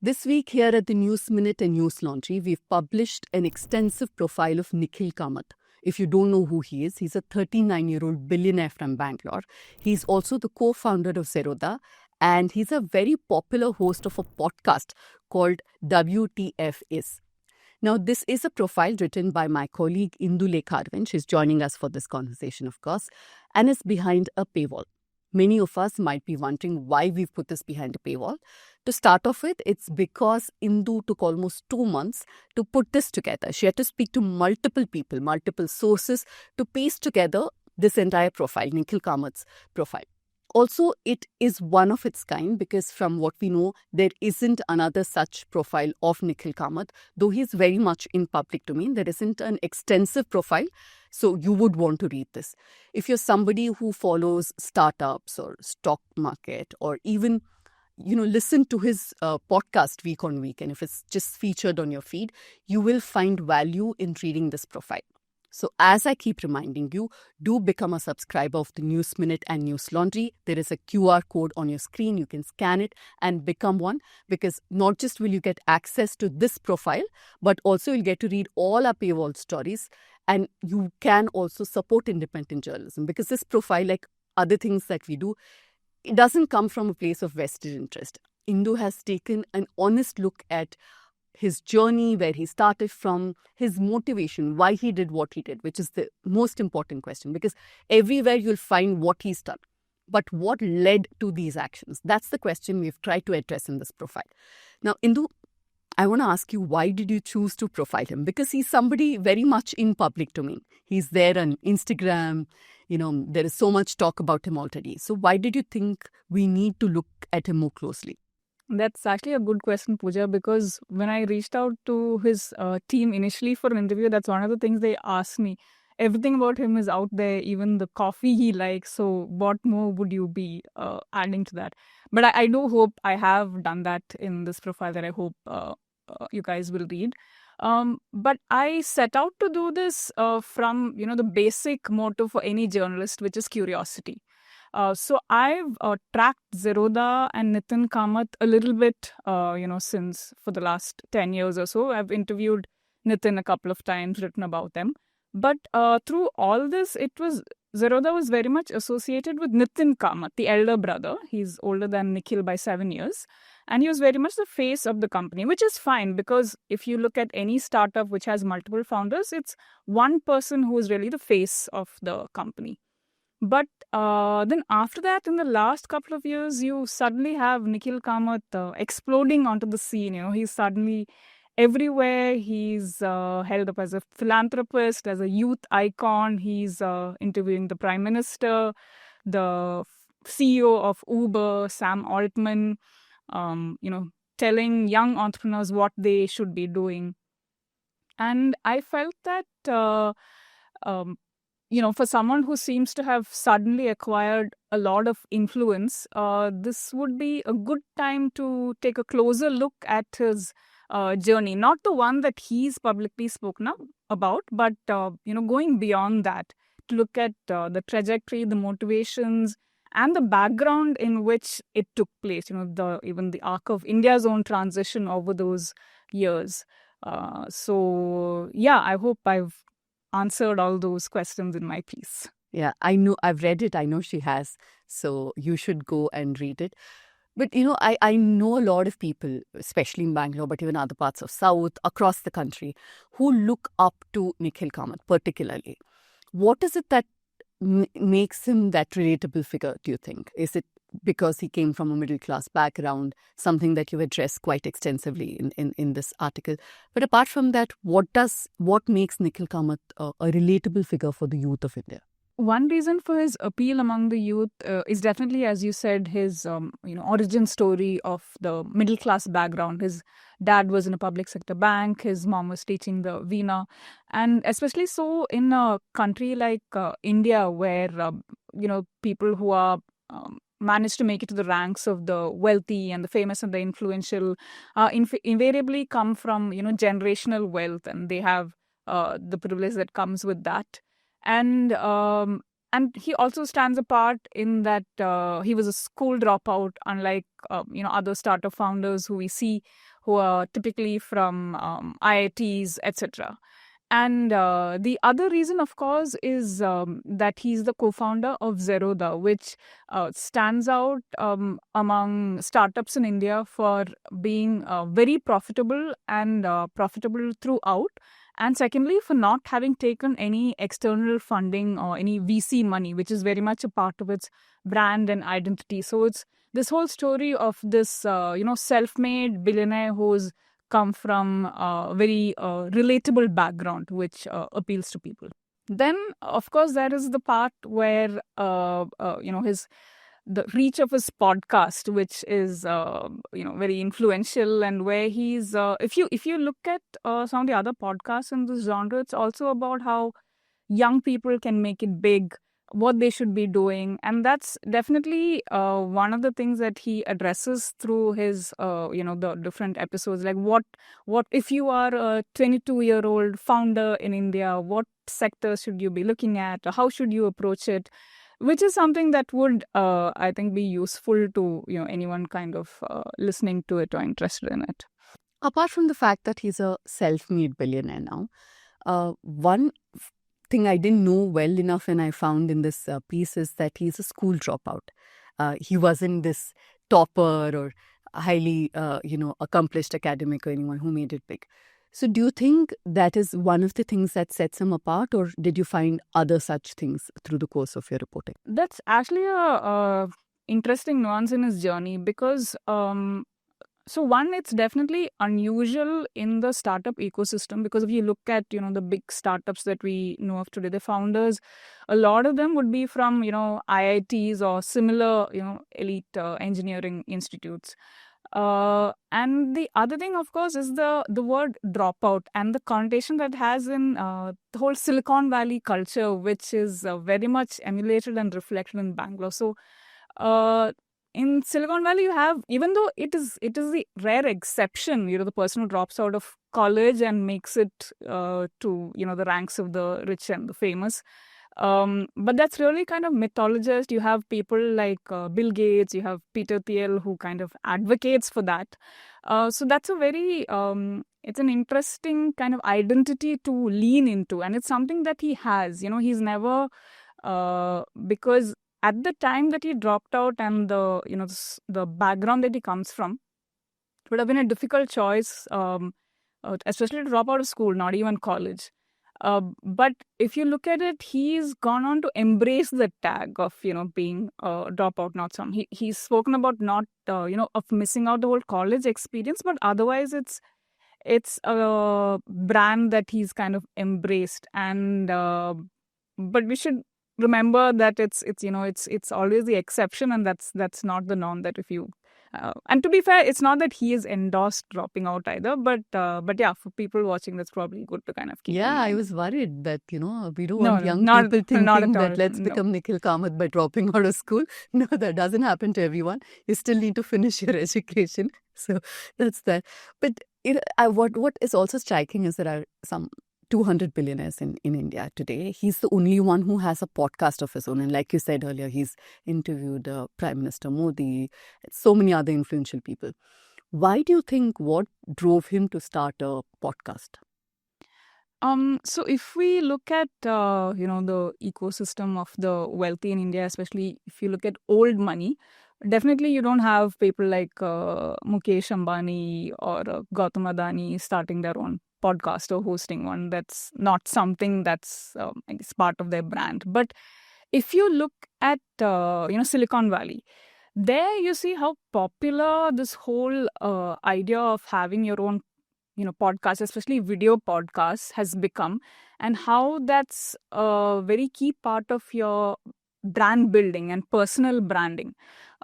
This week here at the News Minute and Newslaundry, we've published an extensive profile of Nikhil Kamath. If you don't know who he is, he's a 39-year-old billionaire from Bangalore. He's also the co-founder of Zerodha, and he's a very popular host of a podcast called WTF Is. Now, this is a profile written by my colleague Indulekha Aravind. She's joining us for this conversation, of course, and is behind a paywall. Many of us might be wondering why we've put this behind a paywall. To start off with, it's because Indu took almost 2 months to put this together. She had to speak to multiple people, multiple sources to piece together this entire profile, Nikhil Kamath's profile. Also, it is one of its kind because from what we know, there isn't another such profile of Nikhil Kamath. Though he is very much in public domain, there isn't an extensive profile. So you would want to read this. If you're somebody who follows startups or stock market or even, listen to his podcast week on week, and if it's just featured on your feed, you will find value in reading this profile. So as I keep reminding you, do become a subscriber of the News Minute and Newslaundry. There is a QR code on your screen. You can scan it and become one, because not just will you get access to this profile, but also you'll get to read all our paywall stories, and you can also support independent journalism, because this profile, like other things that we do, it doesn't come from a place of vested interest. Indu has taken an honest look at his journey, where he started from, his motivation, why he did what he did, which is the most important question, because everywhere you'll find what he's done. But what led to these actions? That's the question we've tried to address in this profile. Now, Indu, I want to ask you, why did you choose to profile him? Because he's somebody very much in public domain. He's there on Instagram. There is so much talk about him already. So why did you think we need to look at him more closely? That's actually a good question, Pooja, because when I reached out to his team initially for an interview, that's one of the things they asked me. Everything about him is out there, even the coffee he likes. So what more would you be adding to that? But I do hope I have done that in this profile that I hope you guys will read. But I set out to do this from, the basic motto for any journalist, which is curiosity. So I've tracked Zerodha and Nikhil Kamath a little bit, since for the last 10 years or so. I've interviewed Nitin a couple of times, written about them. But through all this, Zerodha was very much associated with Nikhil Kamath, the elder brother. He's older than Nikhil by 7 years. And he was very much the face of the company, which is fine, because if you look at any startup which has multiple founders, it's one person who is really the face of the company. But then after that, in the last couple of years, you suddenly have Nikhil Kamath exploding onto the scene. He's suddenly everywhere. He's held up as a philanthropist, as a youth icon. He's interviewing the Prime Minister, the CEO of Uber, Sam Altman, telling young entrepreneurs what they should be doing. And I felt that for someone who seems to have suddenly acquired a lot of influence, this would be a good time to take a closer look at his journey. Not the one that he's publicly spoken about, but, going beyond that, to look at the trajectory, the motivations, and the background in which it took place, even the arc of India's own transition over those years. I hope I've answered all those questions in my piece. Yeah, I know. I've read it. I know she has. So you should go and read it. But, I know a lot of people, especially in Bangalore, but even other parts of South, across the country, who look up to Nikhil Kamath particularly. What is it that makes him that relatable figure, do you think? Is it because he came from a middle-class background, something that you address quite extensively in this article? But apart from that, what makes Nikhil Kamath a relatable figure for the youth of India? One reason for his appeal among the youth is definitely, as you said, his origin story of the middle-class background. His dad was in a public sector bank. His mom was teaching the Veena. And especially so in a country like India, where, people who are managed to make it to the ranks of the wealthy and the famous and the influential invariably come from, generational wealth, and they have the privilege that comes with that. And and he also stands apart in that he was a school dropout, unlike other startup founders who we see who are typically from IITs, etc. And the other reason, of course, is that he's the co-founder of Zerodha, which stands out among startups in India for being very profitable and profitable throughout. And secondly, for not having taken any external funding or any VC money, which is very much a part of its brand and identity. So it's this whole story of this, self-made billionaire who's come from a very relatable background, which appeals to people. Then, of course, there is the part where his the reach of his podcast, which is very influential, and where he's if you look at some of the other podcasts in this genre, it's also about how young people can make it big, what they should be doing, and that's definitely one of the things that he addresses through his the different episodes. Like what if you are a 22-year-old founder in India, what sectors should you be looking at, or how should you approach it, which is something that would I think be useful to anyone kind of listening to it or interested in it. Apart from the fact that he's a self-made billionaire now, one thing I didn't know well enough and I found in this piece is that he's a school dropout. He wasn't this topper or highly accomplished academic or anyone who made it big. So do you think that is one of the things that sets him apart, or did you find other such things through the course of your reporting? That's actually a interesting nuance in his journey, because so one, it's definitely unusual in the startup ecosystem, because if you look at the big startups that we know of today, the founders, a lot of them would be from IITs or similar elite engineering institutes. And the other thing, of course, is the word dropout and the connotation that has in the whole Silicon Valley culture, which is very much emulated and reflected in Bangalore. So in Silicon Valley, you have, even though it is the rare exception, the person who drops out of college and makes it to the ranks of the rich and the famous. But that's really kind of mythologized. You have people like Bill Gates, you have Peter Thiel, who kind of advocates for that. So that's a very, it's an interesting kind of identity to lean into. And it's something that he has. He's never, because at the time that he dropped out and the background that he comes from, it would have been a difficult choice, especially to drop out of school, not even college. But if you look at it, he's gone on to embrace the tag of being a dropout, not some. He's spoken about not of missing out the whole college experience, but otherwise it's a brand that he's kind of embraced. And but we should remember that it's always the exception, and that's not the norm. That if you and to be fair, it's not that he is endorsed dropping out either, but yeah, for people watching, that's probably good to kind of keep. Yeah, I was worried that we don't want young people thinking that let's become Nikhil Kamath by dropping out of school. No, that doesn't happen to everyone. You still need to finish your education. So that's that. But what is also striking is there are some 200 billionaires in India today. He's the only one who has a podcast of his own. And like you said earlier, he's interviewed Prime Minister Modi, so many other influential people. Why do you think, what drove him to start a podcast? So if we look at, the ecosystem of the wealthy in India, especially if you look at old money, definitely you don't have people like Mukesh Ambani or Gautam Adani starting their own podcast or hosting one. That's not something that's I guess part of their brand. But if you look at Silicon Valley, there you see how popular this whole idea of having your own podcast, especially video podcasts, has become, and how that's a very key part of your brand building and personal branding.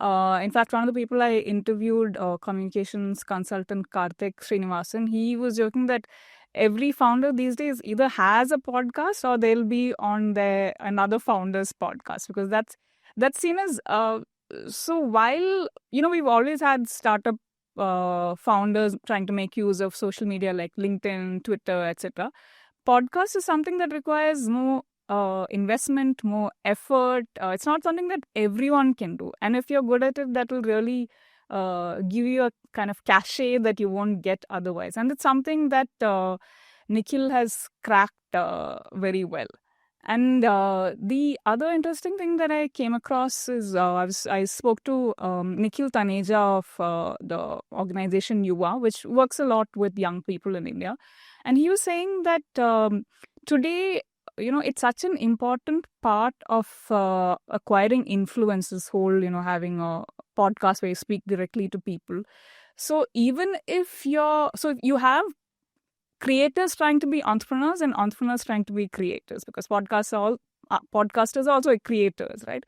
In fact, one of the people I interviewed, communications consultant Karthik Srinivasan, he was joking that every founder these days either has a podcast or they'll be on another founder's podcast, because that's seen as so while we've always had startup founders trying to make use of social media like LinkedIn, Twitter, etc. Podcast is something that requires more investment, more effort. It's not something that everyone can do. And if you're good at it, that will really give you a kind of cachet that you won't get otherwise. And it's something that Nikhil has cracked very well. And the other interesting thing that I came across is I spoke to Nikhil Taneja of the organization Yuva, which works a lot with young people in India. And he was saying that today, it's such an important part of acquiring influence, this whole, having a podcast where you speak directly to people. So even if you have creators trying to be entrepreneurs and entrepreneurs trying to be creators, because podcasters are also creators, right?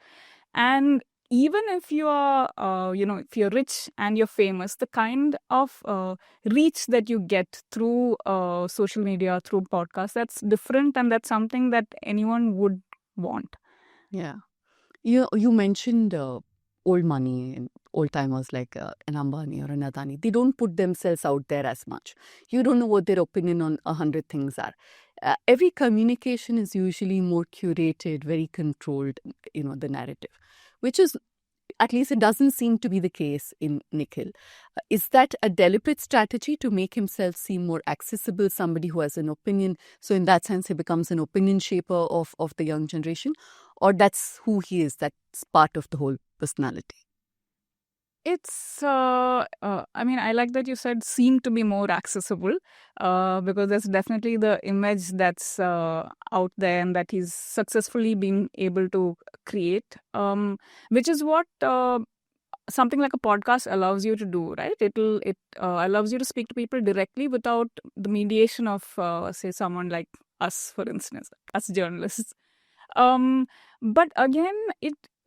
And even if you are, if you're rich and you're famous, the kind of reach that you get through social media, through podcasts, that's different, and that's something that anyone would want. Yeah. You mentioned old money and old timers like an Ambani or an Adani. They don't put themselves out there as much. You don't know what their opinion on 100 things are. Every communication is usually more curated, very controlled, the narrative, which is, at least it doesn't seem to be the case in Nikhil. Is that a deliberate strategy to make himself seem more accessible, somebody who has an opinion? So in that sense, he becomes an opinion shaper of the young generation? Or that's who he is, that's part of the whole personality? It's, I like that you said seem to be more accessible because that's definitely the image that's out there and that he's successfully been able to create, which is what something like a podcast allows you to do, right? It allows you to speak to people directly without the mediation of, say, someone like us, for instance, us journalists. But again,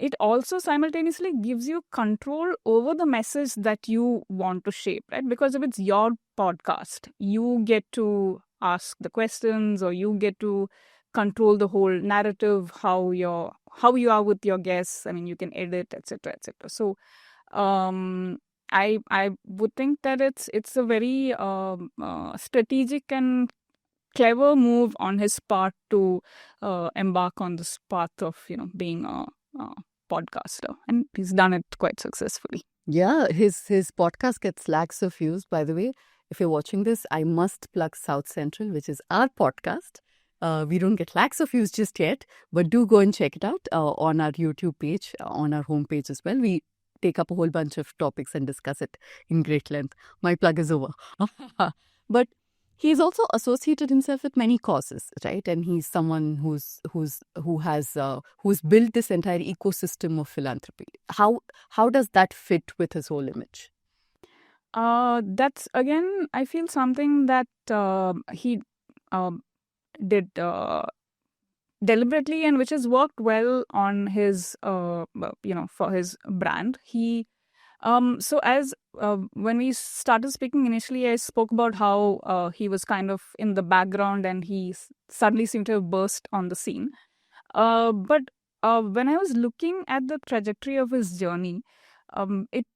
it also simultaneously gives you control over the message that you want to shape, right? Because if it's your podcast, you get to ask the questions, or you get to control the whole narrative, how you are with your guests. I mean, you can edit, etc., etc. So, I would think that it's a very strategic and clever move on his part to embark on this path of being a podcaster, and he's done it quite successfully. Yeah, his podcast gets lakhs of views. By the way, if you're watching this, I must plug South Central, which is our podcast. We don't get lakhs of views just yet, but do go and check it out on our YouTube page, on our homepage as well. We take up a whole bunch of topics and discuss it in great length. My plug is over. But he's also associated himself with many causes, right? And he's someone who's built this entire ecosystem of philanthropy. How does that fit with his whole image? That's again, I feel something that he did deliberately, and which has worked well on his, for his brand. So as when we started speaking initially, I spoke about how he was kind of in the background and he suddenly seemed to have burst on the scene. But when I was looking at the trajectory of his journey, it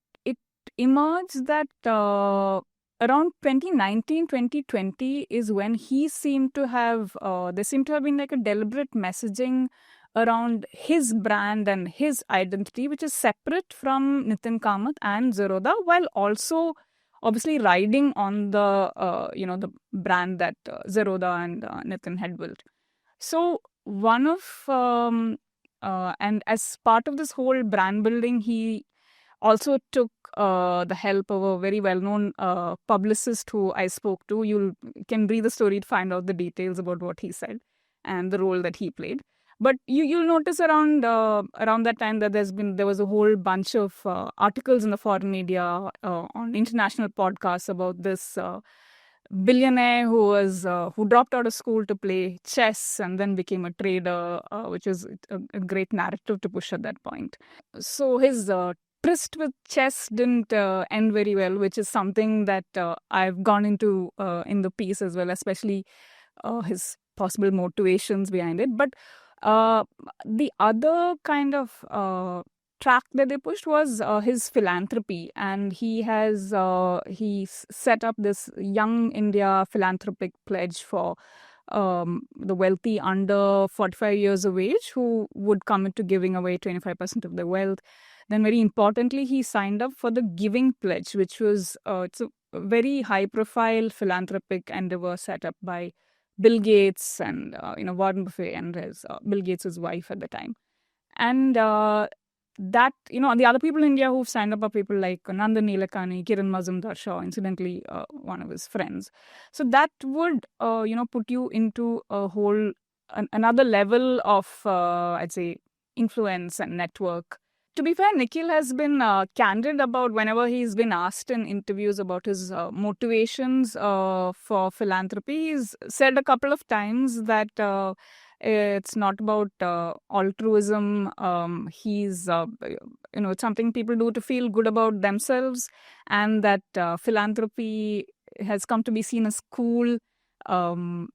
emerged that around 2019, 2020 is when he seemed to have, there seemed to have been like a deliberate messaging around his brand and his identity, which is separate from Nikhil Kamath and Zerodha, while also obviously riding on the the brand that Zerodha and Nitin had built. So one of and as part of this whole brand building, he also took the help of a very well-known publicist who I spoke to. You can read the story to find out the details about what he said and the role that he played. But you'll notice around that time that there was a whole bunch of articles in the foreign media on international podcasts about this billionaire who dropped out of school to play chess and then became a trader, which is a great narrative to push at that point. So his tryst with chess didn't end very well, which is something that I've gone into in the piece as well, especially his possible motivations behind it. But the other kind of track that they pushed was his philanthropy, and he set up this Young India philanthropic pledge for the wealthy under 45 years of age who would commit to giving away 25% of their wealth. Then very importantly, he signed up for the Giving Pledge, which was it's a very high-profile philanthropic endeavor set up by Bill Gates and Warren Buffett and his Bill Gates' wife at the time. And that, the other people in India who've signed up are people like Nandan Nilekani, Kiran Mazumdar-Shaw, incidentally, one of his friends. So that would, put you into a whole, another level of, I'd say, influence and network. To be fair, Nikhil has been candid about whenever he's been asked in interviews about his motivations for philanthropy. He's said a couple of times that it's not about altruism. He's, it's something people do to feel good about themselves, and that philanthropy has come to be seen as cool. And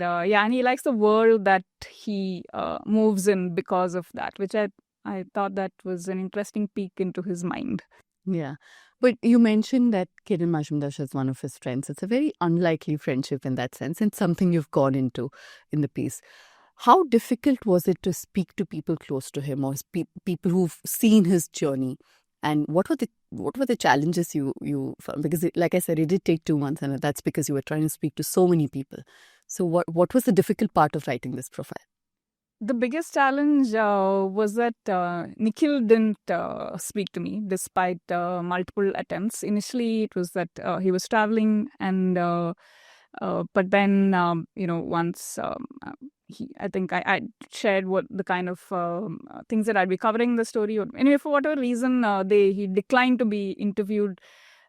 he likes the world that he moves in because of that, which I thought that was an interesting peek into his mind. Yeah. But you mentioned that Kiran Mazumdar is one of his friends. It's a very unlikely friendship in that sense, and something you've gone into in the piece. How difficult was it to speak to people close to him, or people who've seen his journey? And what were the challenges you found? Because, like I said, it did take 2 months, and that's because you were trying to speak to so many people. So what was the difficult part of writing this profile? The biggest challenge was that Nikhil didn't speak to me despite multiple attempts. Initially, it was that he was traveling, and but then once I think I shared what the kind of things that I'd be covering in the story. Anyway, for whatever reason, he declined to be interviewed.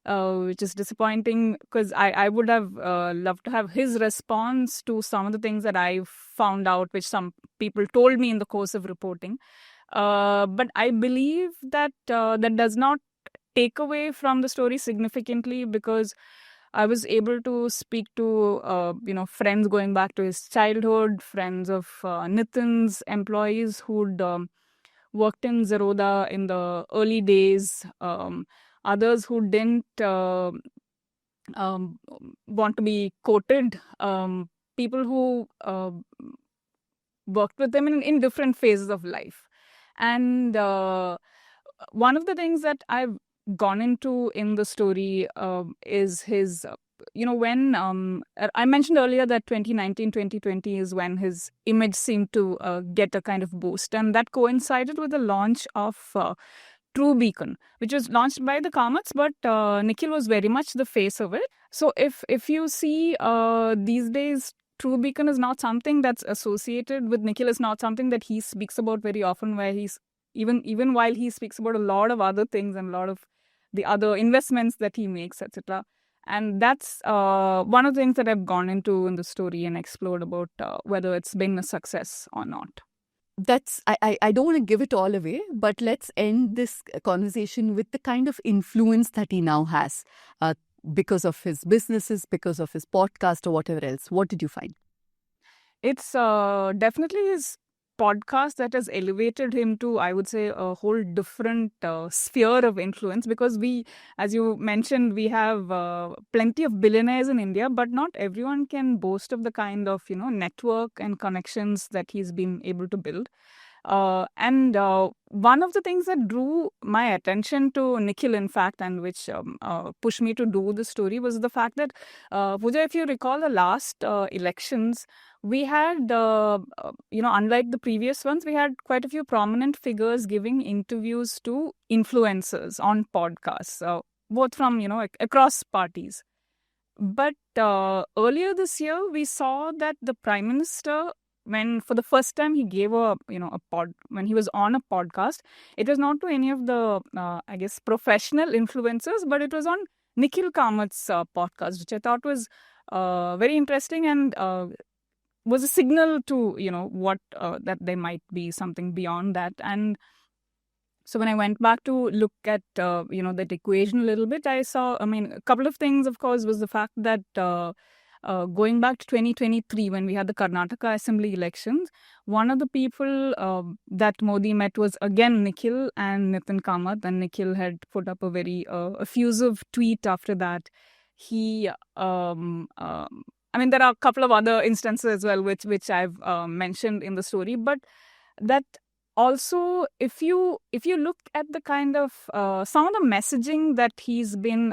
Which is disappointing, because I would have loved to have his response to some of the things that I found out, which some people told me in the course of reporting. But I believe that that does not take away from the story significantly, because I was able to speak to friends going back to his childhood, friends of Nitin's employees who'd worked in Zerodha in the early days. Others who didn't want to be quoted, people who worked with him in different phases of life. And one of the things that I've gone into in the story is his, when I mentioned earlier that 2019, 2020 is when his image seemed to get a kind of boost. And that coincided with the launch of True Beacon, which was launched by the Kamaths, but Nikhil was very much the face of it. So if you see these days, True Beacon is not something that's associated with Nikhil. Is not something that he speaks about very often, where he's even while he speaks about a lot of other things and a lot of the other investments that he makes, etc. And that's one of the things that I've gone into in the story and explored about whether it's been a success or not. I don't want to give it all away, but let's end this conversation with the kind of influence that he now has because of his businesses, because of his podcast or whatever else. What did you find? It's definitely his podcast that has elevated him to, I would say, a whole different sphere of influence, because we, as you mentioned, we have plenty of billionaires in India, but not everyone can boast of the kind of network and connections that he's been able to build. And one of the things that drew my attention to Nikhil, in fact, and which pushed me to do the story, was the fact that, Pooja, if you recall the last elections, we had, unlike the previous ones, we had quite a few prominent figures giving interviews to influencers on podcasts, both from, across parties. But earlier this year, we saw that the Prime Minister, when for the first time he gave when he was on a podcast, it was not to any of the, professional influencers, but it was on Nikhil Kamath's podcast, which I thought was very interesting and was a signal to, what that there might be something beyond that. And so when I went back to look at, that equation a little bit, I saw, a couple of things, of course, was the fact that going back to 2023, when we had the Karnataka Assembly elections, one of the people that Modi met was again Nikhil and Nitin Kamath, and Nikhil had put up a very effusive tweet after that. He I mean, there are a couple of other instances as well, which I've mentioned in the story, but that also, if you look at the kind of some of the messaging that he's been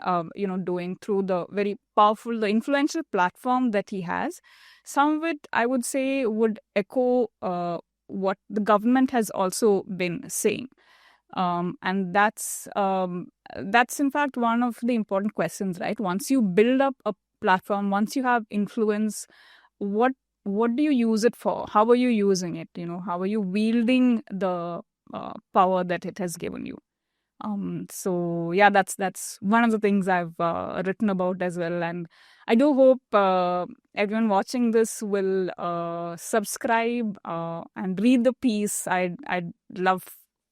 doing through the very powerful, the influential platform that he has, some of it I would say would echo what the government has also been saying. And that's in fact one of the important questions, right? Once you build up a platform, once you have influence, what do you use it for? How are you using it? How are you wielding the power that it has given you? So yeah, that's one of the things I've written about as well, and I do hope everyone watching this will subscribe and read the piece. I'd love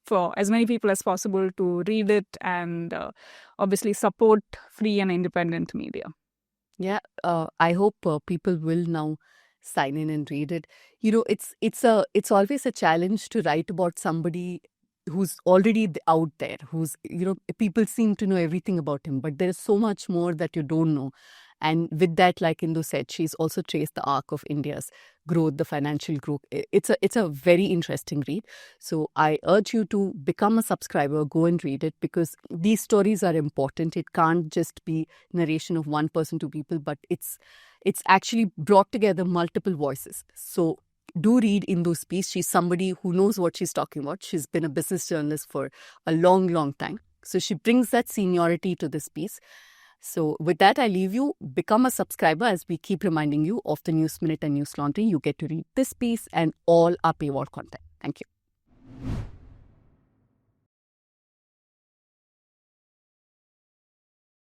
for as many people as possible to read it and obviously support free and independent media. Yeah, I hope people will now sign in and read it. It's always a challenge to write about somebody who's already out there, who's, people seem to know everything about him, but there's so much more that you don't know. And with that, like Indu said, she's also traced the arc of India's growth, the financial growth. It's a very interesting read. So I urge you to become a subscriber, go and read it, because these stories are important. It can't just be narration of one person, two people, but it's actually brought together multiple voices. So do read Indu's piece. She's somebody who knows what she's talking about. She's been a business journalist for a long, long time. So she brings that seniority to this piece. So with that, I leave you. Become a subscriber as we keep reminding you of the News Minute and Newslaundry. You get to read this piece and all our paywall content. Thank you.